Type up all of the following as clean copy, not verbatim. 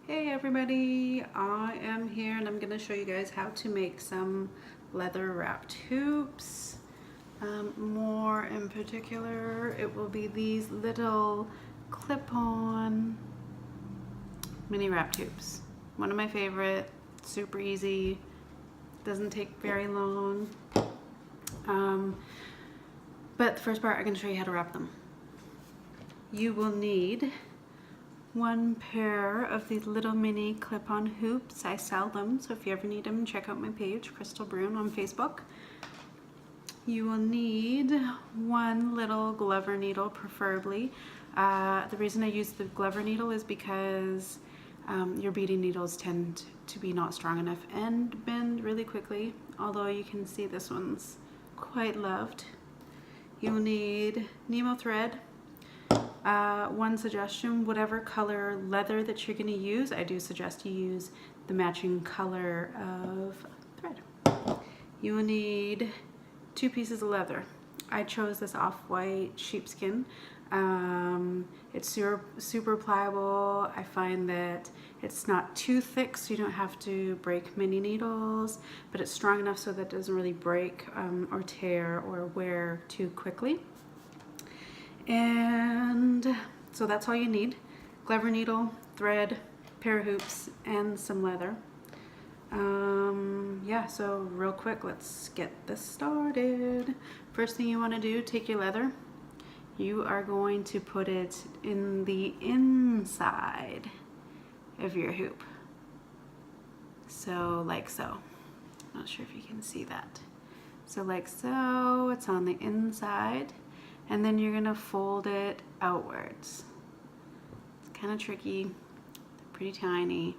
Hey everybody, I am here and I'm going to show you guys how to make some leather wrapped hoops. More in particular, it will be these little clip-on mini wrapped hoops. One of my favorite, super easy, doesn't take very long. But the first part, I'm going to show you how to wrap them. You will need one pair of these little mini clip-on hoops. I sell them, so if you ever need them, check out my page, Crystal Broom on Facebook. You will need one little Glover needle, preferably. The reason I use the Glover needle is because your beading needles tend to be not strong enough and bend really quickly, although you can see this one's quite loved. You'll need nymo thread. One suggestion, whatever color leather that you're going to use, I do suggest you use the matching color of thread. You will need 2 pieces of leather. I chose this off-white sheepskin. It's super pliable. I find that it's not too thick, so you don't have to break many needles, but it's strong enough so that it doesn't really break or tear or wear too quickly. And so that's all you need: Glover needle, thread, pair of hoops, and some leather. Yeah, so real quick, let's get this started. First thing you want to do, take your leather. You are going to put it in the inside of your hoop. So like so. Not sure if you can see that. So like so, it's on the inside. And then you're gonna fold it outwards. It's kind of tricky, pretty tiny,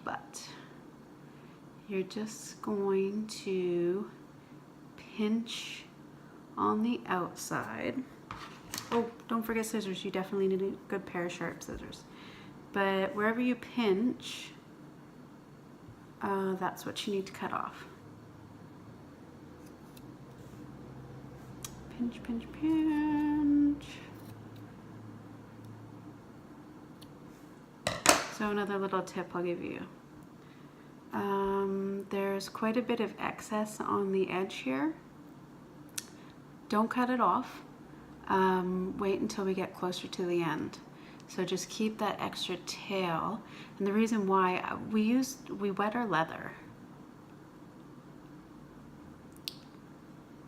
but you're just going to pinch on the outside. Oh, don't forget scissors. You definitely need a good pair of sharp scissors. But wherever you pinch, that's what you need to cut off. Pinch, pinch, pinch. So another little tip I'll give you. There's quite a bit of excess on the edge here. Don't cut it off. Wait until we get closer to the end. So just keep that extra tail. And the reason why we wet our leather.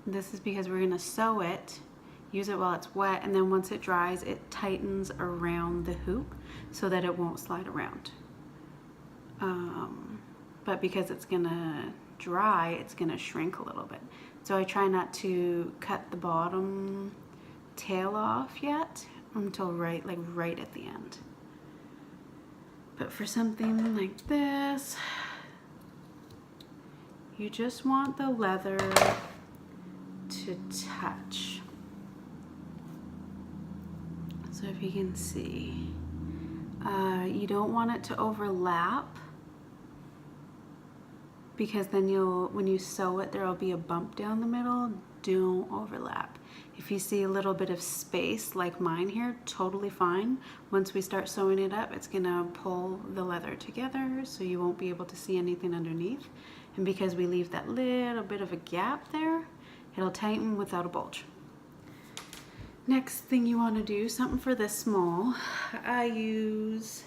This is because we're gonna sew it, use it while it's wet, and then once it dries, it tightens around the hoop so that it won't slide around. But because it's gonna dry, it's gonna shrink a little bit. So I try not to cut the bottom tail off yet until right at the end. But for something like this, you just want the leather to touch. So if you can see, you don't want it to overlap, because then when you sew it, there will be a bump down the middle. Don't overlap. If you see a little bit of space like mine here, totally fine. Once we start sewing it up, it's gonna pull the leather together, so you won't be able to see anything underneath. And because we leave that little bit of a gap there, it'll tighten without a bulge. Next thing you want to do, something for this small, I use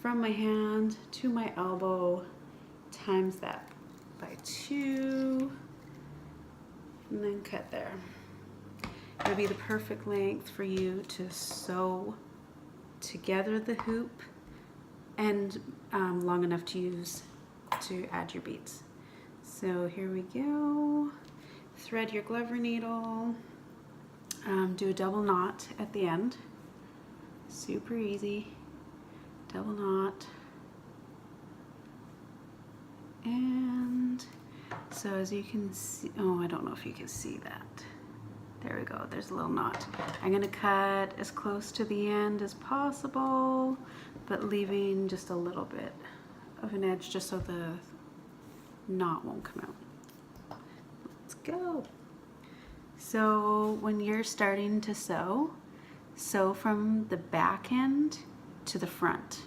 from my hand to my elbow, times that by 2, and then cut there. It'll be the perfect length for you to sew together the hoop, and long enough to use to add your beads. So here we go. Thread your Glover needle, do a double knot at the end. Super easy, double knot. And so as you can see, oh, I don't know if you can see that. There we go, there's a little knot. I'm gonna cut as close to the end as possible, but leaving just a little bit of an edge just so the knot won't come out. Let's go. So when you're starting to sew from the back end to the front.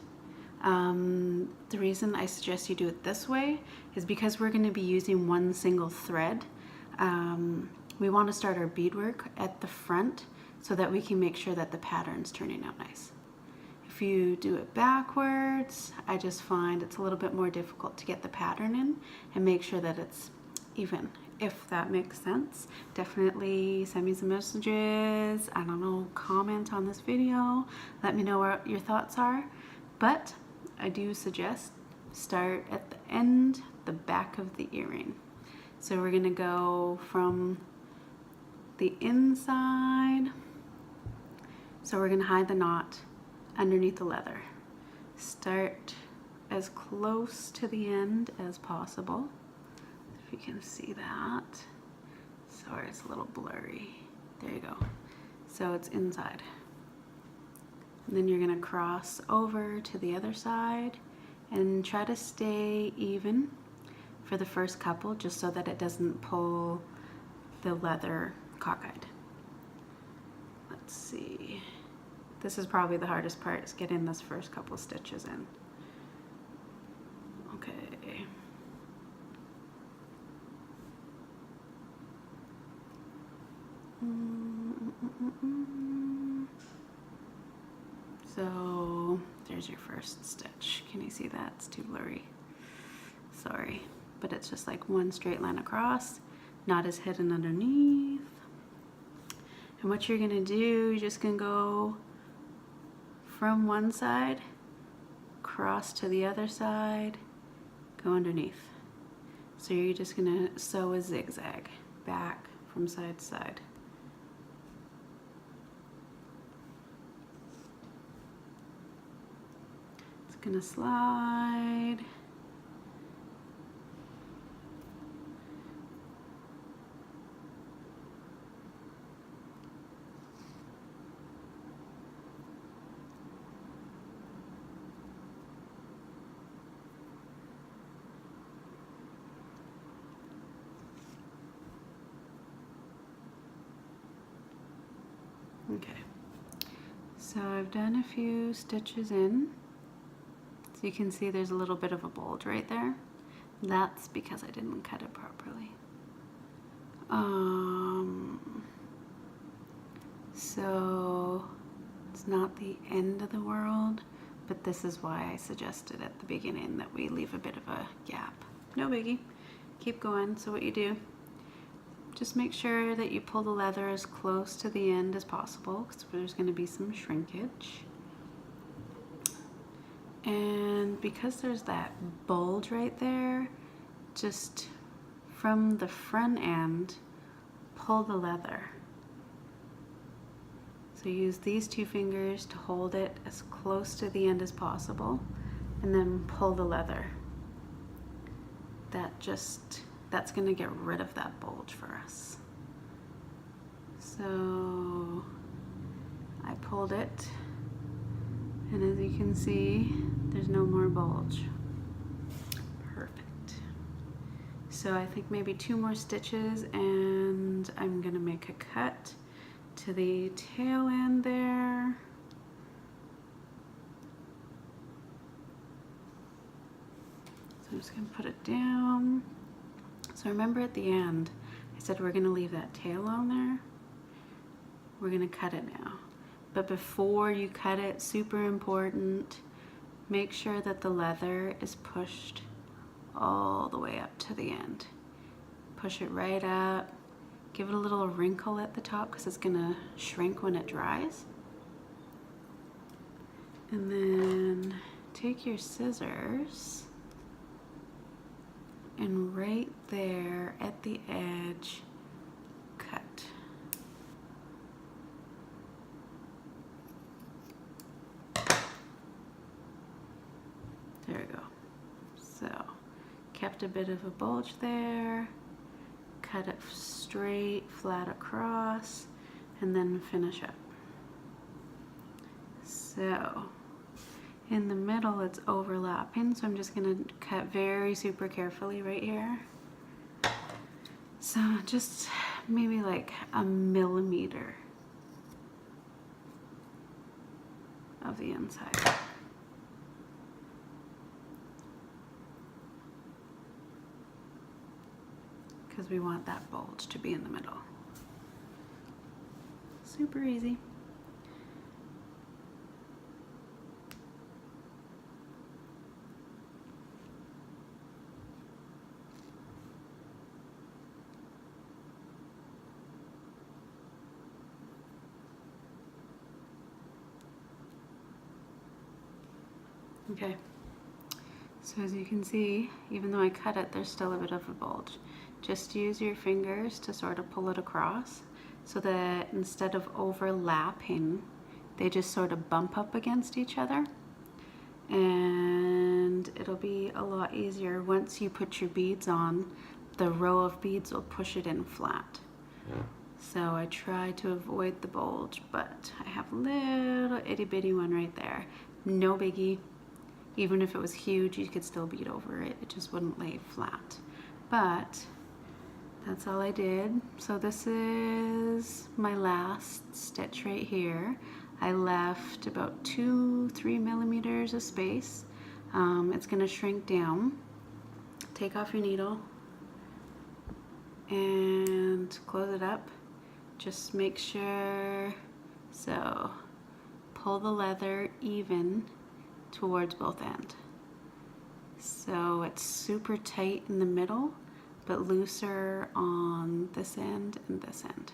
The reason I suggest you do it this way is because we're going to be using one single thread. We want to start our beadwork at the front so that we can make sure that the pattern's turning out nice. If you do it backwards, I just find it's a little bit more difficult to get the pattern in and make sure that it's even, if that makes sense. Definitely send me some messages, I don't know, comment on this video, let me know what your thoughts are. But I do suggest start at the end, the back of the earring. So we're gonna go from the inside. So we're gonna hide the knot underneath the leather. Start as close to the end as possible. If you can see that. Sorry, it's a little blurry. There you go. So it's inside. And then you're gonna cross over to the other side and try to stay even for the first couple, just so that it doesn't pull the leather cockeyed. Let's see. This is probably the hardest part, is getting this first couple stitches in. Okay. So there's your first stitch. Can you see that? It's too blurry. Sorry, but it's just like one straight line across, knot is hidden underneath. And what you're gonna do, you're just gonna go from one side, cross to the other side, go underneath. So you're just gonna sew a zigzag back from side to side. It's gonna slide. Okay, so I've done a few stitches in. So you can see there's a little bit of a bulge right there. That's because I didn't cut it properly. So it's not the end of the world, but this is why I suggested at the beginning that we leave a bit of a gap. No biggie, keep going. So what you do, just make sure that you pull the leather as close to the end as possible, because there's going to be some shrinkage. And because there's that bulge right there, just from the front end, pull the leather. So use these two fingers to hold it as close to the end as possible, and then pull the leather. That's gonna get rid of that bulge for us. So I pulled it, and as you can see, there's no more bulge. Perfect. So I think maybe 2 more stitches, and I'm gonna make a cut to the tail end there. So I'm just gonna put it down. So remember at the end, I said we're gonna leave that tail on there. We're gonna cut it now. But before you cut it, super important, make sure that the leather is pushed all the way up to the end. Push it right up. Give it a little wrinkle at the top because it's gonna shrink when it dries. And then take your scissors and right there at the edge, cut. There we go. So, kept a bit of a bulge there, cut it straight, flat across, and then finish up. So, in the middle it's overlapping, so I'm just gonna cut very super carefully right here. So just maybe like a millimeter of the inside. because we want that bulge to be in the middle. Super easy. Okay, so as you can see, even though I cut it, there's still a bit of a bulge. Just use your fingers to sort of pull it across so that instead of overlapping, they just sort of bump up against each other. And it'll be a lot easier once you put your beads on. The row of beads will push it in flat. Yeah. So I try to avoid the bulge, but I have a little itty bitty one right there. No biggie. Even if it was huge, you could still bead over it. It just wouldn't lay flat. But that's all I did. So this is my last stitch right here. I left about 2-3 millimeters of space. It's gonna shrink down. Take off your needle and close it up. Just make sure, so pull the leather even towards both ends. So it's super tight in the middle, but looser on this end and this end.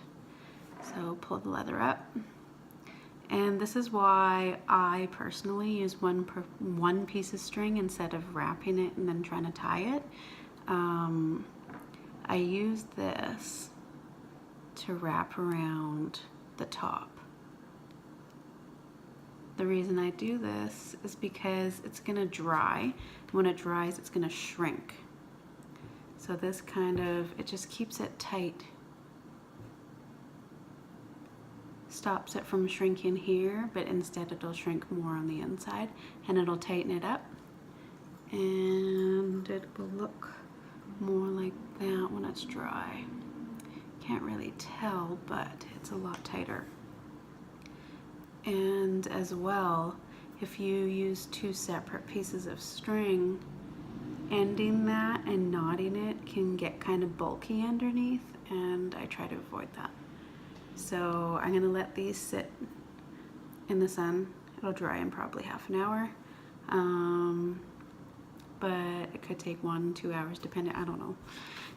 So pull the leather up. And this is why I personally use one piece of string instead of wrapping it and then trying to tie it. I use this to wrap around the top. The reason I do this is because it's gonna dry. When it dries, it's gonna shrink. So this kind of, it just keeps it tight. Stops it from shrinking here, but instead it'll shrink more on the inside and it'll tighten it up. And it will look more like that when it's dry. Can't really tell, but it's a lot tighter. And as well, if you use two separate pieces of string, ending that and knotting it can get kind of bulky underneath, and I try to avoid that. So I'm gonna let these sit in the sun. It'll dry in probably half an hour. But it could take 1-2 hours depending, I don't know.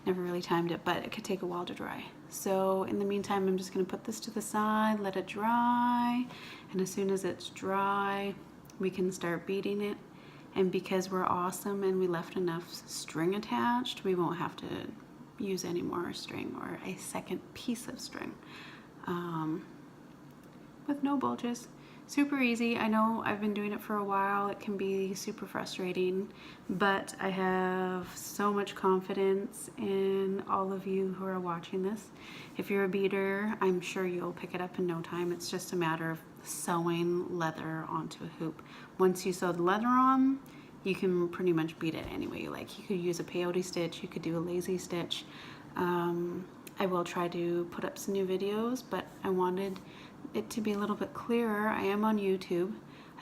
Never really timed it, but it could take a while to dry. So in the meantime, I'm just gonna put this to the side, let it dry. And as soon as it's dry, we can start beading it. And because we're awesome and we left enough string attached, we won't have to use any more string or a second piece of string. With no bulges. Super easy. I know I've been doing it for a while. It can be super frustrating, but I have so much confidence in all of you who are watching this. If you're a beader, I'm sure you'll pick it up in no time. It's just a matter of sewing leather onto a hoop. Once you sew the leather on, you can pretty much beat it any way you like. You could use a peyote stitch, you could do a lazy stitch. I will try to put up some new videos, but I wanted it to be a little bit clearer. I am on YouTube.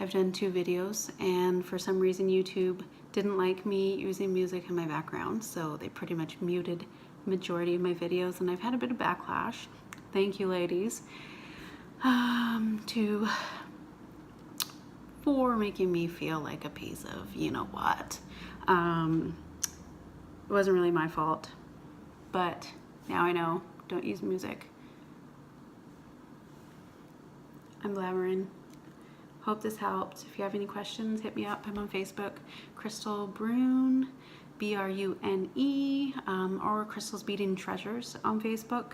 I've done 2 videos, and for some reason YouTube didn't like me using music in my background, so they pretty much muted majority of my videos, and I've had a bit of backlash. Thank you, ladies, for making me feel like a piece of you know what. It wasn't really my fault, but now I know. Don't use music. I'm blabbering. Hope this helped. If you have any questions, hit me up. I'm on Facebook, Crystal Brune, B-R-U-N-E, or Crystal's Beading Treasures on Facebook.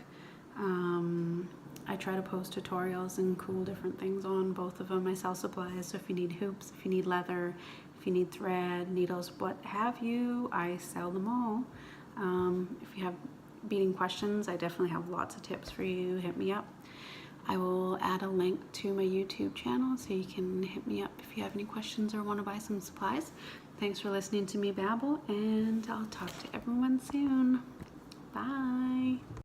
I try to post tutorials and cool different things on both of them. I sell supplies, so if you need hoops, if you need leather, if you need thread, needles, what have you, I sell them all. If you have beading questions, I definitely have lots of tips for you. Hit me up. I will add a link to my YouTube channel so you can hit me up if you have any questions or want to buy some supplies. Thanks for listening to me babble, and I'll talk to everyone soon. Bye.